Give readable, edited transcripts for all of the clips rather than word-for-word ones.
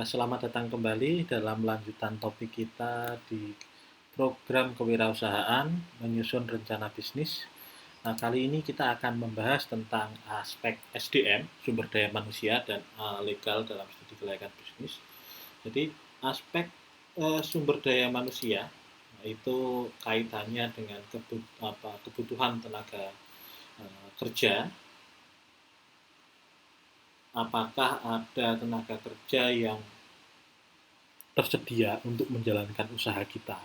Selamat datang kembali dalam lanjutan topik kita di program kewirausahaan menyusun rencana bisnis. Nah, kali ini kita akan membahas tentang aspek SDM, sumber daya manusia dan legal dalam studi kelayakan bisnis. Jadi, aspek sumber daya manusia itu kaitannya dengan kebutuhan tenaga kerja. Apakah ada tenaga kerja yang tersedia untuk menjalankan usaha kita.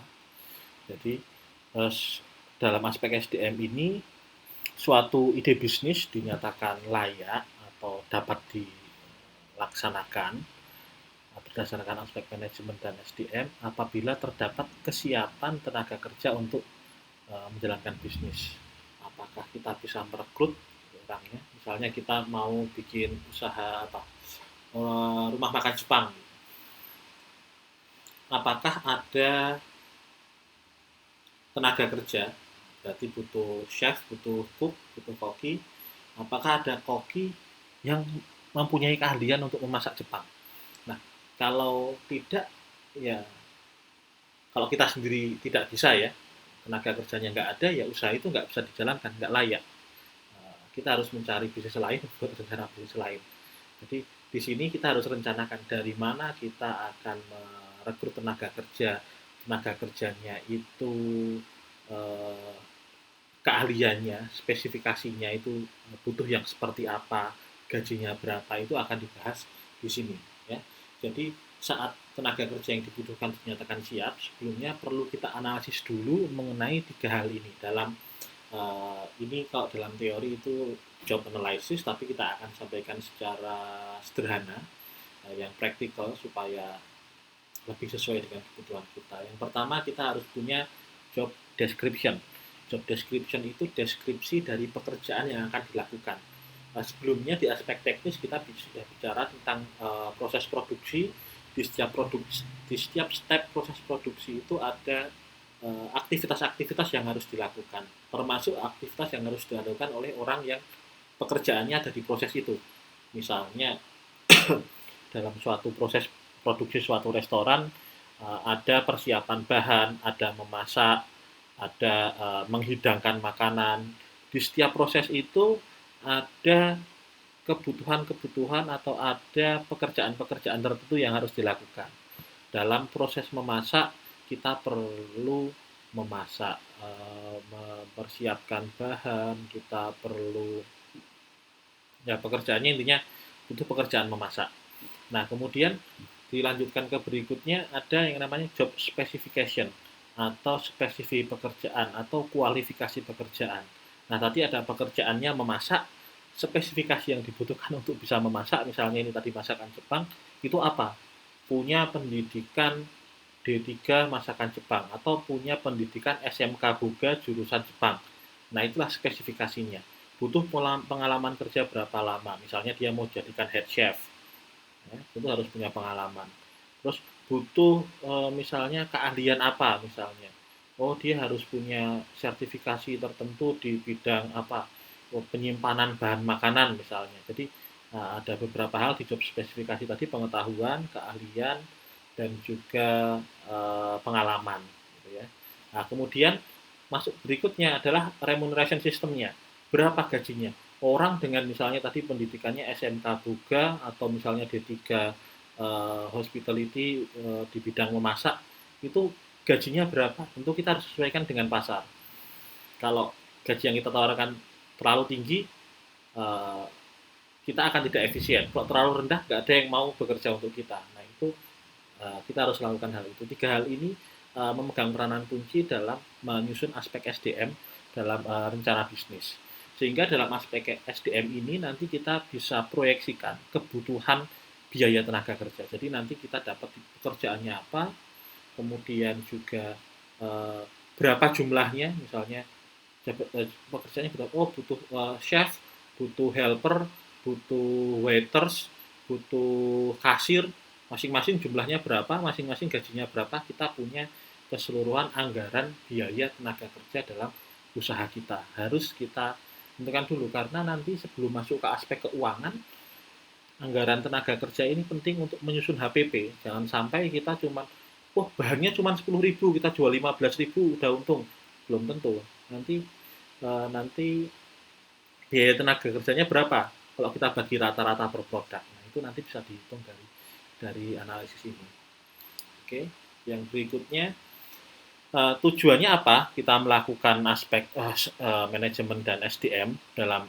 Jadi dalam aspek SDM ini suatu ide bisnis dinyatakan layak atau dapat dilaksanakan berdasarkan aspek manajemen dan SDM apabila terdapat kesiapan tenaga kerja untuk menjalankan bisnis. Apakah kita bisa merekrut orangnya? Misalnya kita mau bikin usaha rumah makan Jepang. Apakah ada tenaga kerja, berarti butuh chef, butuh cook, butuh koki. Apakah ada koki yang mempunyai keahlian untuk memasak Jepang? Nah, kalau tidak, ya kalau kita sendiri tidak bisa ya, tenaga kerjanya nggak ada, ya usaha itu nggak bisa dijalankan, nggak layak. Kita harus mencari bisnis lain, buat rencana bisnis lain. Jadi di sini kita harus rencanakan dari mana kita akan merekrut tenaga kerjanya itu eh, keahliannya, spesifikasinya itu butuh yang seperti apa, gajinya berapa itu akan dibahas di sini ya. Jadi saat tenaga kerja yang dibutuhkan dinyatakan siap, sebelumnya perlu kita analisis dulu mengenai tiga hal ini. Ini kalau dalam teori itu job analysis, tapi kita akan sampaikan secara sederhana yang praktikal supaya lebih sesuai dengan kebutuhan kita. Yang pertama kita harus punya job description. Job description itu deskripsi dari pekerjaan yang akan dilakukan. Sebelumnya di aspek teknis kita sudah bicara tentang proses produksi. Di setiap step proses produksi itu ada aktivitas-aktivitas yang harus dilakukan, termasuk aktivitas yang harus dilakukan oleh orang yang pekerjaannya ada di proses itu. Misalnya dalam suatu proses produksi suatu restoran ada persiapan bahan, ada memasak, ada menghidangkan makanan. Di setiap proses itu ada kebutuhan-kebutuhan atau ada pekerjaan-pekerjaan tertentu yang harus dilakukan. Dalam proses memasak kita perlu memasak, mempersiapkan bahan, kita perlu ya pekerjaannya intinya itu pekerjaan memasak. Nah, kemudian dilanjutkan ke berikutnya ada yang namanya job specification atau spesifik pekerjaan atau kualifikasi pekerjaan. Nah, tadi ada pekerjaannya memasak, spesifikasi yang dibutuhkan untuk bisa memasak, misalnya ini tadi masakan Jepang, itu apa? Punya pendidikan D3 masakan Jepang atau punya pendidikan SMK Boga jurusan Jepang. Nah, itulah spesifikasinya. Butuh pengalaman kerja berapa lama? Misalnya dia mau jadikan head chef, ya, itu harus punya pengalaman. Terus butuh misalnya keahlian apa misalnya? Oh, dia harus punya sertifikasi tertentu di bidang apa? Oh, penyimpanan bahan makanan misalnya. Jadi ada beberapa hal di job spesifikasi tadi, pengetahuan, keahlian, dan juga pengalaman gitu ya. Nah, kemudian masuk berikutnya adalah remuneration systemnya. Berapa gajinya? Orang dengan misalnya tadi pendidikannya SMK Boga atau misalnya D3 hospitality di bidang memasak, itu gajinya berapa? Tentu kita harus sesuaikan dengan pasar. Kalau gaji yang kita tawarkan terlalu tinggi, uh, kita akan tidak efisien. Kalau terlalu rendah, nggak ada yang mau bekerja untuk kita. Nah, itu kita harus lakukan hal itu. Tiga hal ini memegang peranan kunci dalam menyusun aspek SDM dalam rencana bisnis. Sehingga dalam aspek SDM ini nanti kita bisa proyeksikan kebutuhan biaya tenaga kerja. Jadi nanti kita dapat pekerjaannya apa, kemudian juga berapa jumlahnya, misalnya pekerjaannya berapa, oh butuh chef, butuh helper, butuh waiters, butuh kasir, masing-masing jumlahnya berapa, masing-masing gajinya berapa, kita punya keseluruhan anggaran biaya tenaga kerja dalam usaha kita. Harus kita tentukan dulu, karena nanti sebelum masuk ke aspek keuangan, anggaran tenaga kerja ini penting untuk menyusun HPP. Jangan sampai kita cuma, wah bahannya cuma 10.000, kita jual 15.000 udah untung. Belum tentu. Nanti biaya tenaga kerjanya berapa? Kalau kita bagi rata-rata per produk, nah itu nanti bisa dihitung dari analisis ini. Oke, yang berikutnya tujuannya apa? Kita melakukan aspek manajemen dan SDM dalam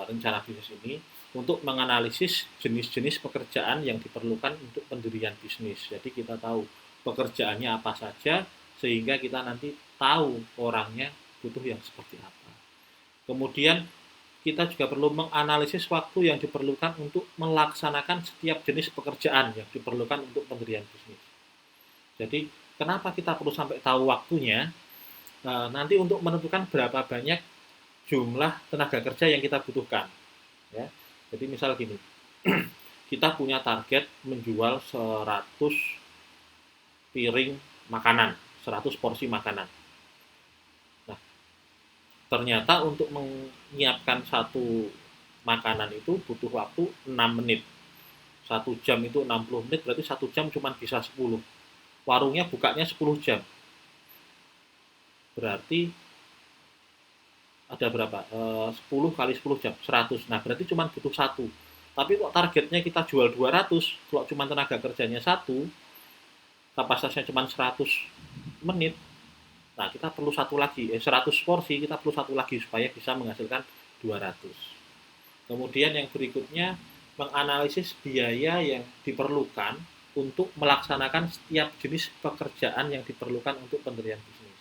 rencana bisnis ini untuk menganalisis jenis-jenis pekerjaan yang diperlukan untuk pendirian bisnis. Jadi kita tahu pekerjaannya apa saja sehingga kita nanti tahu orangnya butuh yang seperti apa. Kemudian kita juga perlu menganalisis waktu yang diperlukan untuk melaksanakan setiap jenis pekerjaan yang diperlukan untuk pendirian bisnis. Jadi kenapa kita perlu sampai tahu waktunya? Nanti untuk menentukan berapa banyak jumlah tenaga kerja yang kita butuhkan. Ya. Jadi misal gini, kita punya target menjual 100 piring makanan, 100 porsi makanan. Nah, ternyata untuk menyiapkan satu makanan itu butuh waktu 6 menit. 1 jam itu 60 menit, berarti 1 jam cuma bisa 10. Warungnya bukanya 10 jam. Berarti ada berapa? 10 kali 10 jam, 100. Nah, berarti cuma butuh 1. Tapi kok targetnya kita jual 200, kalau cuma tenaga kerjanya 1, kapasitasnya cuma 100 menit, nah kita perlu 100 porsi, kita perlu 1 lagi supaya bisa menghasilkan 200. Kemudian yang berikutnya, menganalisis biaya yang diperlukan untuk melaksanakan setiap jenis pekerjaan yang diperlukan untuk pendirian bisnis.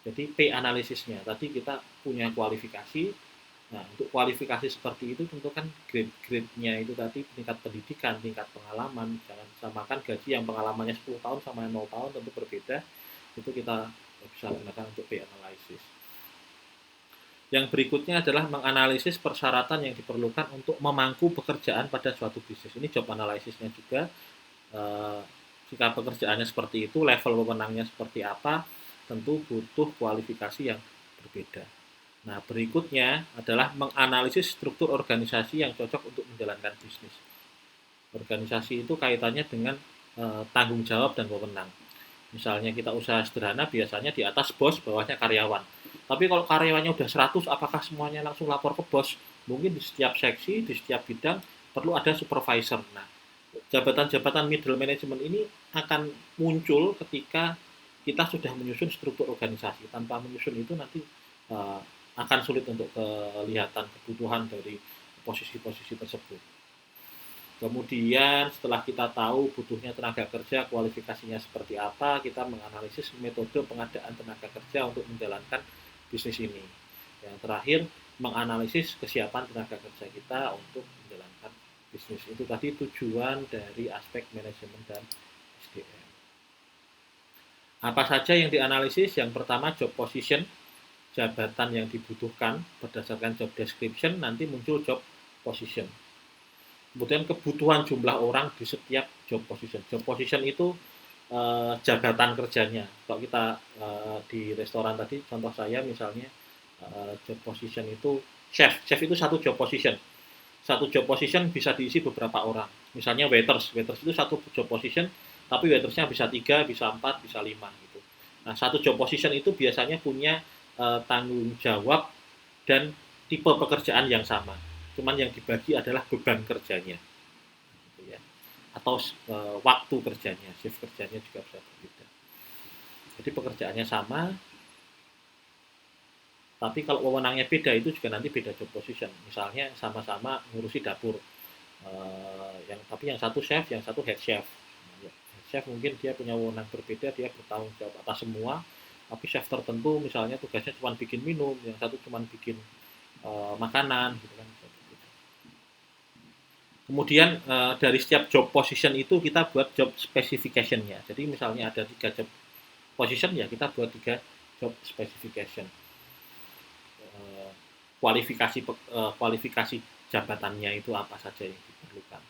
Jadi P analisisnya, tadi kita punya kualifikasi. Nah, untuk kualifikasi seperti itu tentu kan grade-grade-nya itu tadi tingkat pendidikan, tingkat pengalaman. Jangan samakan gaji yang pengalamannya 10 tahun sama 0 tahun tentu berbeda. Itu kita bisa gunakan untuk P analisis. Yang berikutnya adalah menganalisis persyaratan yang diperlukan untuk memangku pekerjaan pada suatu bisnis. Ini job analisisnya juga. Jika pekerjaannya seperti itu, level wewenangnya seperti apa, tentu butuh kualifikasi yang berbeda. Nah, berikutnya adalah menganalisis struktur organisasi yang cocok untuk menjalankan bisnis. Organisasi itu kaitannya dengan tanggung jawab dan wewenang. Misalnya kita usaha sederhana, biasanya di atas bos, bawahnya karyawan. Tapi kalau karyawannya udah 100, apakah semuanya langsung lapor ke bos? Mungkin di setiap seksi, di setiap bidang perlu ada supervisor. Nah, jabatan-jabatan middle management ini akan muncul ketika kita sudah menyusun struktur organisasi. Tanpa menyusun itu nanti akan sulit untuk kelihatan kebutuhan dari posisi-posisi tersebut. Kemudian setelah kita tahu butuhnya tenaga kerja, kualifikasinya seperti apa, kita menganalisis metode pengadaan tenaga kerja untuk menjalankan bisnis ini. Yang terakhir, menganalisis kesiapan tenaga kerja kita untuk menjalankan bisnis. Itu tadi tujuan dari aspek manajemen dan SDM. Apa saja yang dianalisis? Yang pertama, job position, jabatan yang dibutuhkan berdasarkan job description, nanti muncul job position. Kemudian kebutuhan jumlah orang di setiap job position. Job position itu jabatan kerjanya. Kalau kita di restoran tadi, contoh saya misalnya job position itu chef. Chef itu satu job position. Satu job position bisa diisi beberapa orang. Misalnya waiters. Waiters itu satu job position, tapi waitersnya bisa 3, bisa 4, bisa 5 gitu. Nah, satu job position itu biasanya punya tanggung jawab dan tipe pekerjaan yang sama. Cuman yang dibagi adalah beban kerjanya. Gitu ya. Atau waktu kerjanya, shift kerjanya juga bisa berbeda. Jadi pekerjaannya sama, tapi kalau wewenangnya beda itu juga nanti beda job position. Misalnya sama-sama ngurusi dapur. Tapi yang satu chef, yang satu head chef. Head chef mungkin dia punya wewenang berbeda, dia bertanggung jawab atas semua. Tapi chef tertentu misalnya tugasnya cuma bikin minum, yang satu cuma bikin makanan gitu kan. Kemudian dari setiap job position itu kita buat job specification-nya. Jadi misalnya ada 3 job position, ya kita buat 3 job specification. Kualifikasi jabatannya itu apa saja yang diperlukan.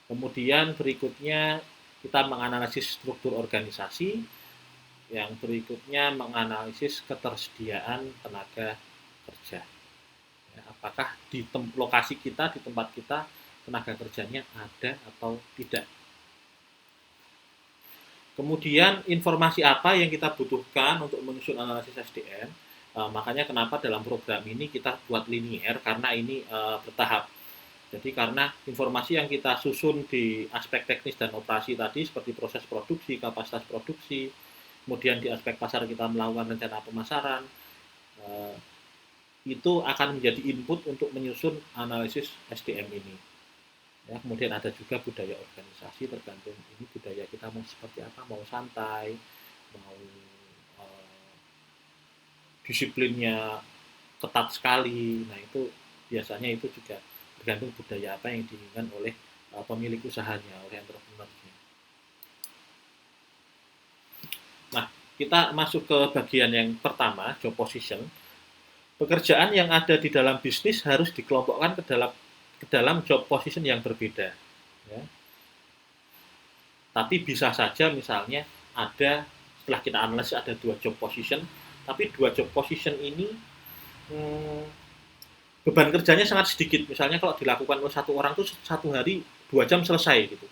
Kemudian berikutnya kita menganalisis struktur organisasi. Yang berikutnya menganalisis ketersediaan tenaga kerja. Ya, apakah di lokasi kita, di tempat kita tenaga kerjanya ada atau tidak. Kemudian informasi apa yang kita butuhkan untuk menyusun analisis SDM. Makanya kenapa dalam program ini kita buat linier, karena ini bertahap. Jadi karena informasi yang kita susun di aspek teknis dan operasi tadi seperti proses produksi, kapasitas produksi, kemudian di aspek pasar kita melakukan rencana pemasaran, itu akan menjadi input untuk menyusun analisis SDM ini. Ya, kemudian ada juga budaya organisasi, tergantung ini budaya kita mau seperti apa, mau santai, mau disiplinnya ketat sekali. Nah itu biasanya itu juga tergantung budaya apa yang diinginkan oleh pemilik usahanya, oleh entrepreneurnya. Nah, kita masuk ke bagian yang pertama, job position. Pekerjaan yang ada di dalam bisnis harus dikelompokkan ke dalam job position yang berbeda. Ya. Tapi bisa saja misalnya ada, setelah kita analisis ada 2 job position, tapi 2 job position ini beban kerjanya sangat sedikit. Misalnya kalau dilakukan oleh 1 orang itu 1 hari 2 jam selesai gitu.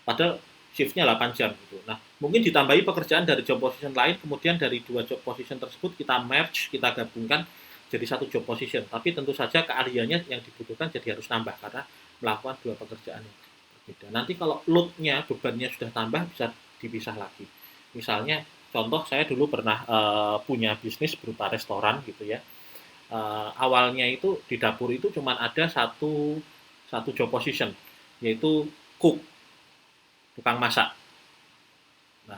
Padahal shiftnya 8 jam gitu. Nah, mungkin ditambahi pekerjaan dari job position lain, kemudian dari 2 job position tersebut kita merge, kita gabungkan jadi 1 job position. Tapi tentu saja keahliannya yang dibutuhkan jadi harus nambah karena melakukan 2 pekerjaan yang berbeda. Nanti kalau load-nya, bebannya sudah tambah, bisa dipisah lagi. Misalnya, contoh saya dulu pernah punya bisnis berupa restoran gitu ya. Awalnya itu di dapur itu cuma ada satu job position, yaitu cook, tukang masak. Nah,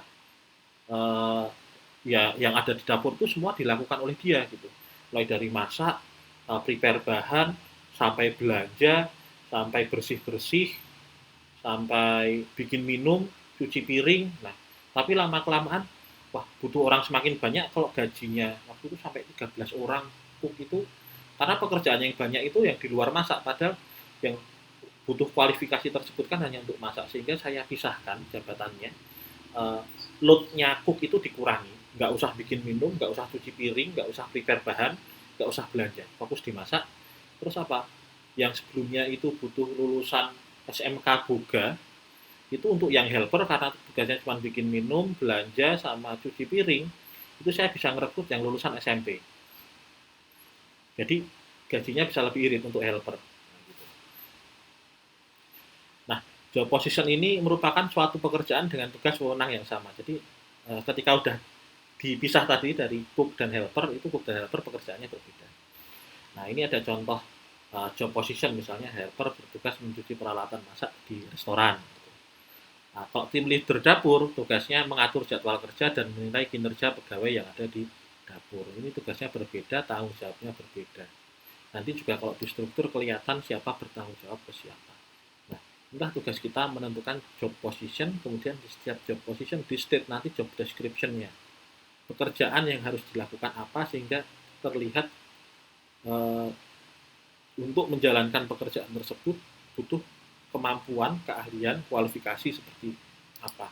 ya yang ada di dapur itu semua dilakukan oleh dia gitu. Mulai dari masak, prepare bahan, sampai belanja, sampai bersih-bersih, sampai bikin minum, cuci piring. Nah, tapi lama-kelamaan, wah butuh orang semakin banyak kalau gajinya waktu itu sampai 13 orang cook itu, karena pekerjaan yang banyak itu yang di luar masak, padahal yang butuh kualifikasi tersebut kan hanya untuk masak, sehingga saya pisahkan jabatannya. Load-nya cook itu dikurangi, nggak usah bikin minum, nggak usah cuci piring, nggak usah prepare bahan, nggak usah belanja, fokus dimasak. Terus apa? Yang sebelumnya itu butuh lulusan SMK Boga, itu untuk yang helper karena tugasnya cuma bikin minum, belanja, sama cuci piring, itu saya bisa ngerekrut yang lulusan SMP. Jadi gajinya bisa lebih irit untuk helper. Nah, job position ini merupakan suatu pekerjaan dengan tugas wewenang yang sama. Jadi ketika udah dipisah tadi dari cook dan helper, itu cook dan helper pekerjaannya berbeda. Nah, ini ada contoh job position, misalnya helper bertugas mencuci peralatan masak di restoran. Nah, kalau tim leader dapur, tugasnya mengatur jadwal kerja dan menilai kinerja pegawai yang ada di dapur. Ini tugasnya berbeda, tanggung jawabnya berbeda. Nanti juga kalau di struktur kelihatan siapa bertanggung jawab ke siapa. Nah, inilah tugas kita menentukan job position, kemudian di setiap job position di state nanti job description-nya. Pekerjaan yang harus dilakukan apa sehingga terlihat untuk menjalankan pekerjaan tersebut butuh kemampuan, keahlian, kualifikasi seperti apa.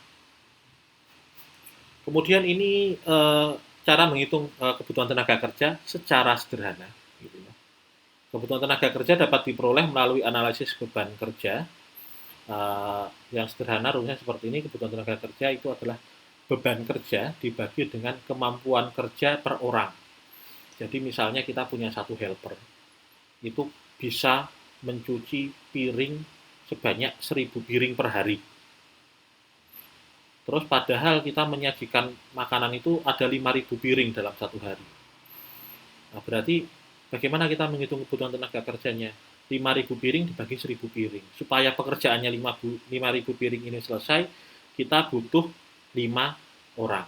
Kemudian ini cara menghitung kebutuhan tenaga kerja secara sederhana. Gitu ya. Kebutuhan tenaga kerja dapat diperoleh melalui analisis beban kerja. Yang sederhana rumusnya seperti ini, kebutuhan tenaga kerja itu adalah beban kerja dibagi dengan kemampuan kerja per orang. Jadi misalnya kita punya 1 helper, itu bisa mencuci piring sebanyak 1000 piring per hari. Terus padahal kita menyajikan makanan itu ada 5000 piring dalam 1 hari. Nah, berarti bagaimana kita menghitung kebutuhan tenaga kerjanya? 5000 piring dibagi 1000 piring. Supaya pekerjaannya 5000 piring ini selesai, kita butuh 5 orang.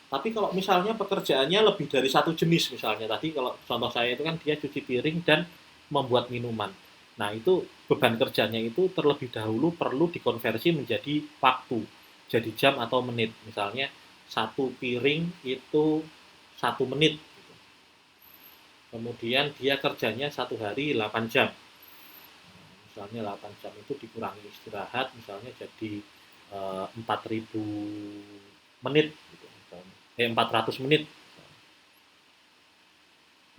Tapi kalau misalnya pekerjaannya lebih dari 1 jenis, misalnya tadi kalau contoh saya itu kan dia cuci piring dan membuat minuman. Nah, itu beban kerjanya itu terlebih dahulu perlu dikonversi menjadi waktu, jadi jam atau menit. Misalnya 1 piring itu 1 menit. Kemudian dia kerjanya 1 hari 8 jam. Misalnya 8 jam itu dikurangi istirahat, misalnya jadi 4000 menit. Gitu, 400 menit.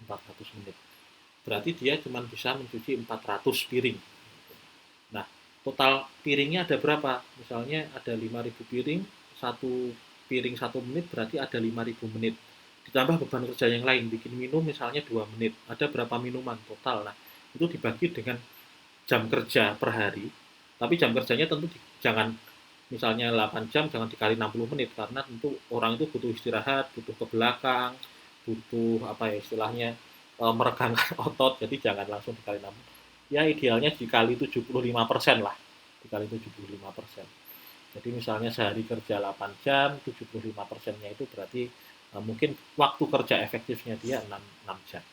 400 menit. berarti dia cuma bisa mencuci 400 piring. Nah, total piringnya ada berapa? Misalnya ada 5.000 piring, satu piring 1 menit berarti ada 5.000 menit. Ditambah beban kerja yang lain, bikin minum misalnya 2 menit. Ada berapa minuman total? Nah, itu dibagi dengan jam kerja per hari. Tapi jam kerjanya tentu jangan misalnya 8 jam jangan dikali 60 menit karena tentu orang itu butuh istirahat, butuh ke belakang, butuh apa ya istilahnya meregangkan otot, jadi jangan langsung dikali 60. Ya idealnya dikali 75% lah, dikali 75%. Jadi misalnya sehari kerja 8 jam, 75%-nya itu berarti mungkin waktu kerja efektifnya dia 6 jam.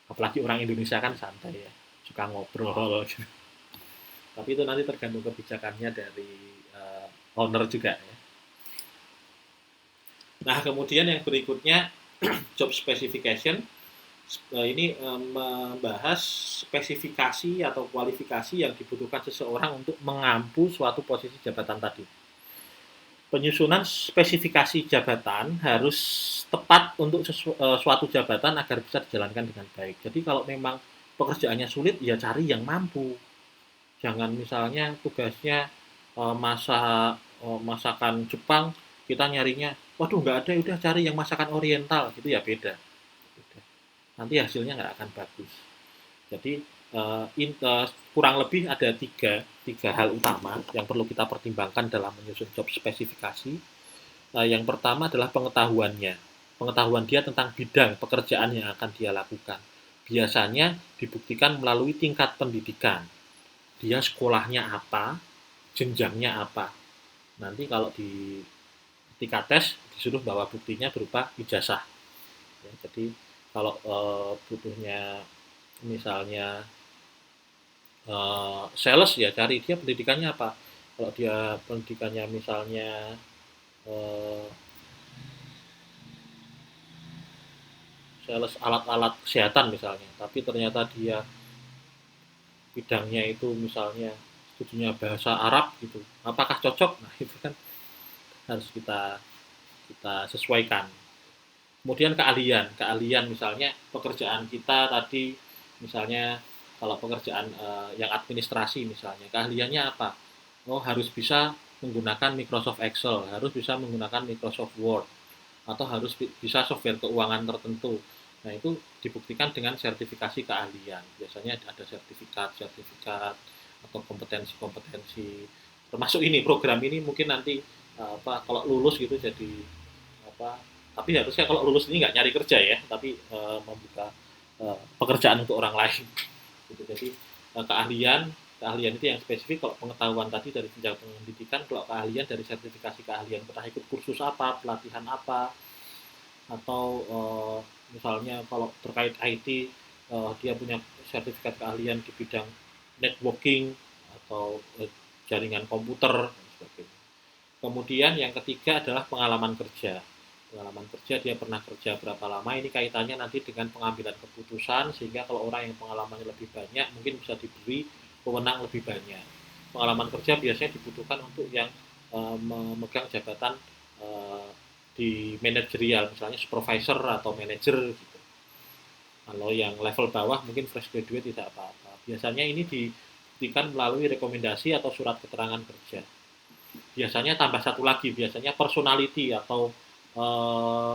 Apalagi orang Indonesia kan santai ya, suka ngobrol gitu. Tapi itu nanti tergantung kebijakannya dari owner juga ya. Nah, kemudian yang berikutnya job specification. Ini membahas spesifikasi atau kualifikasi yang dibutuhkan seseorang untuk mengampu suatu posisi jabatan tadi. Penyusunan spesifikasi jabatan harus tepat untuk suatu jabatan agar bisa dijalankan dengan baik. Jadi kalau memang pekerjaannya sulit, ya cari yang mampu. Jangan misalnya tugasnya masakan Jepang, kita nyarinya, waduh nggak ada, udah cari yang masakan Oriental, gitu ya beda. Nanti hasilnya nggak akan bagus. Jadi kurang lebih ada tiga hal utama yang perlu kita pertimbangkan dalam menyusun job spesifikasi. Yang pertama adalah pengetahuannya. Pengetahuan dia tentang bidang pekerjaan yang akan dia lakukan. Biasanya dibuktikan melalui tingkat pendidikan. Dia sekolahnya apa, jenjangnya apa. Nanti kalau di ketika tes disuruh bawa buktinya berupa ijazah. Ya, jadi kalau butuhnya misalnya sales ya cari dia pendidikannya apa. Kalau dia pendidikannya misalnya uh, sales alat-alat kesehatan misalnya, tapi ternyata dia bidangnya itu misalnya studinya bahasa Arab gitu, apakah cocok? Nah itu kan harus kita kita sesuaikan. Kemudian keahlian misalnya pekerjaan kita tadi misalnya kalau pekerjaan yang administrasi misalnya keahliannya apa? Oh harus bisa menggunakan Microsoft Excel, harus bisa menggunakan Microsoft Word, atau harus bisa software keuangan tertentu. Nah itu dibuktikan dengan sertifikasi keahlian. Biasanya ada sertifikat atau kompetensi-kompetensi. Termasuk ini program ini mungkin nanti apa kalau lulus gitu jadi apa tapi harusnya kalau lulus ini nggak nyari kerja ya tapi membuka pekerjaan untuk orang lain gitu. Jadi keahlian itu yang spesifik. Kalau pengetahuan tadi dari jenjang pendidikan, kalau keahlian dari sertifikasi keahlian, pernah ikut kursus apa, pelatihan apa, atau misalnya kalau terkait IT dia punya sertifikat keahlian di bidang networking atau jaringan komputer dan sebagainya. Kemudian yang ketiga adalah pengalaman kerja. Pengalaman kerja dia pernah kerja berapa lama, ini kaitannya nanti dengan pengambilan keputusan, sehingga kalau orang yang pengalamannya lebih banyak mungkin bisa diberi wewenang lebih banyak. Pengalaman kerja biasanya dibutuhkan untuk yang memegang jabatan di manajerial, misalnya supervisor atau manager gitu. Kalau yang level bawah mungkin fresh graduate tidak apa-apa. Biasanya ini dibuktikan melalui rekomendasi atau surat keterangan kerja. Biasanya tambah satu lagi, biasanya personality atau eh,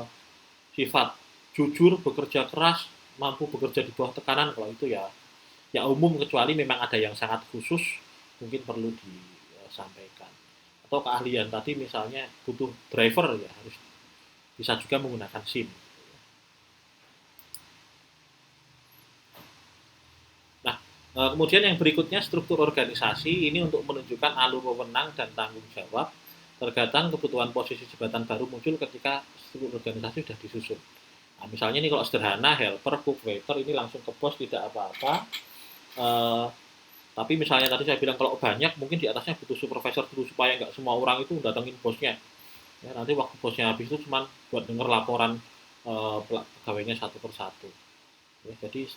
sifat jujur, bekerja keras, mampu bekerja di bawah tekanan. Kalau itu ya ya umum, kecuali memang ada yang sangat khusus mungkin perlu disampaikan. Atau keahlian tadi misalnya butuh driver ya harus bisa juga menggunakan SIM. Nah, kemudian yang berikutnya struktur organisasi ini untuk menunjukkan alur wewenang dan tanggung jawab. Terkadang kebutuhan posisi jabatan baru muncul ketika struktur organisasi sudah disusun. Nah, misalnya ini kalau sederhana, helper, cook, waiter ini langsung ke bos tidak apa-apa. Eh, tapi misalnya tadi saya bilang kalau banyak mungkin di atasnya butuh supervisor dulu supaya nggak semua orang itu datengin bosnya. Ya, nanti waktu bosnya habis itu cuma buat denger laporan pegawainya satu persatu. Ya, jadi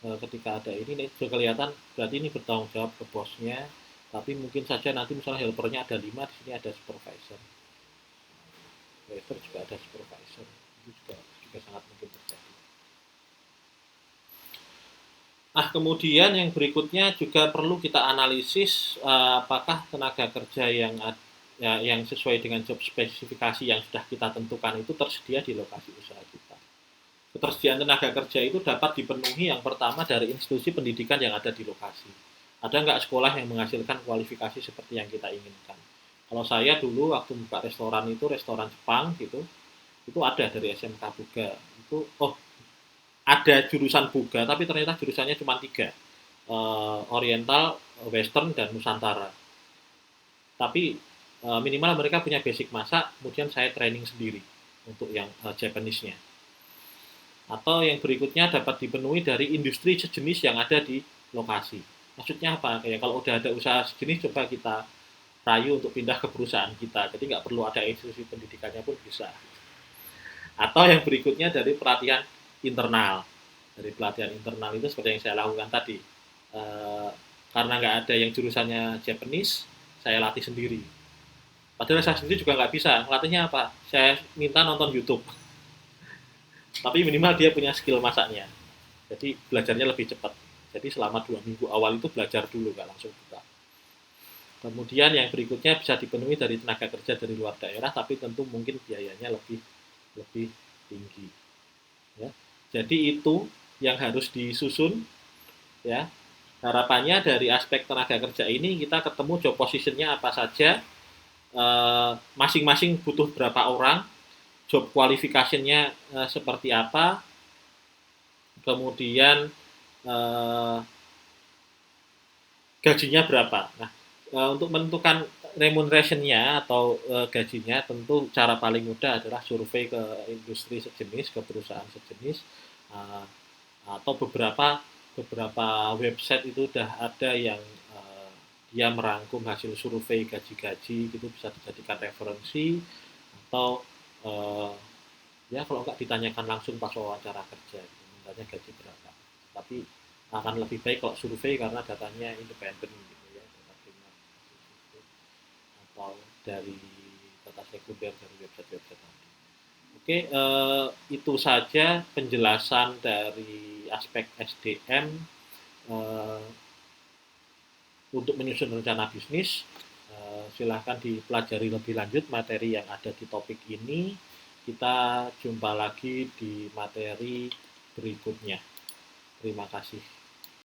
ketika ada ini nih sudah kelihatan berarti ini bertanggung jawab ke bosnya. Tapi mungkin saja nanti misalnya helpernya ada 5, di sini ada supervisor. Waiter juga ada supervisor. Itu juga sangat mungkin terjadi. Kemudian yang berikutnya juga perlu kita analisis apakah tenaga kerja yang sesuai dengan job spesifikasi yang sudah kita tentukan itu tersedia di lokasi usaha kita. Ketersediaan tenaga kerja itu dapat dipenuhi yang pertama dari institusi pendidikan yang ada di lokasi. Ada nggak sekolah yang menghasilkan kualifikasi seperti yang kita inginkan? Kalau saya dulu waktu buka restoran itu, restoran Jepang gitu, itu ada dari SMK Buga. Itu ada jurusan Buga, tapi ternyata jurusannya cuma tiga, Oriental, Western, dan Nusantara. Tapi minimal mereka punya basic masak, kemudian saya training sendiri untuk yang Japanese-nya. Atau yang berikutnya dapat dipenuhi dari industri sejenis yang ada di lokasi. Maksudnya apa? Kayak kalau udah ada usaha sejenis, coba kita rayu untuk pindah ke perusahaan kita. Jadi nggak perlu ada institusi pendidikannya pun bisa. Atau yang berikutnya dari pelatihan internal. Dari pelatihan internal itu seperti yang saya lakukan tadi. Karena nggak ada yang jurusannya Japanese, saya latih sendiri. Padahal saya sendiri juga nggak bisa. Latihnya apa? Saya minta nonton YouTube. Tapi minimal dia punya skill masaknya. Jadi belajarnya lebih cepat. Jadi selama 2 minggu awal itu belajar dulu, nggak langsung buka. Kemudian yang berikutnya bisa dipenuhi dari tenaga kerja dari luar daerah, tapi tentu mungkin biayanya lebih lebih tinggi. Ya. Jadi itu yang harus disusun. Ya, harapannya dari aspek tenaga kerja ini kita ketemu job positionnya apa saja, masing-masing butuh berapa orang, job qualification-nya seperti apa, kemudian eh, gajinya berapa. Nah, untuk menentukan remuneration-nya atau gajinya tentu cara paling mudah adalah survei ke industri sejenis, ke perusahaan sejenis, uh, atau beberapa beberapa website itu udah ada yang dia merangkum hasil survei gaji-gaji, itu bisa dijadikan referensi, atau uh, ya kalau nggak ditanyakan langsung pas wawancara kerja, gitu, mintanya gaji berapa. Tapi akan lebih baik kalau survei karena datanya independen gitu ya, data primer atau dari data sekunder dari website-website tadi. Oke, itu saja penjelasan dari aspek SDM eh, untuk menyusun rencana bisnis. Silahkan dipelajari lebih lanjut materi yang ada di topik ini. Kita jumpa lagi di materi berikutnya. Terima kasih.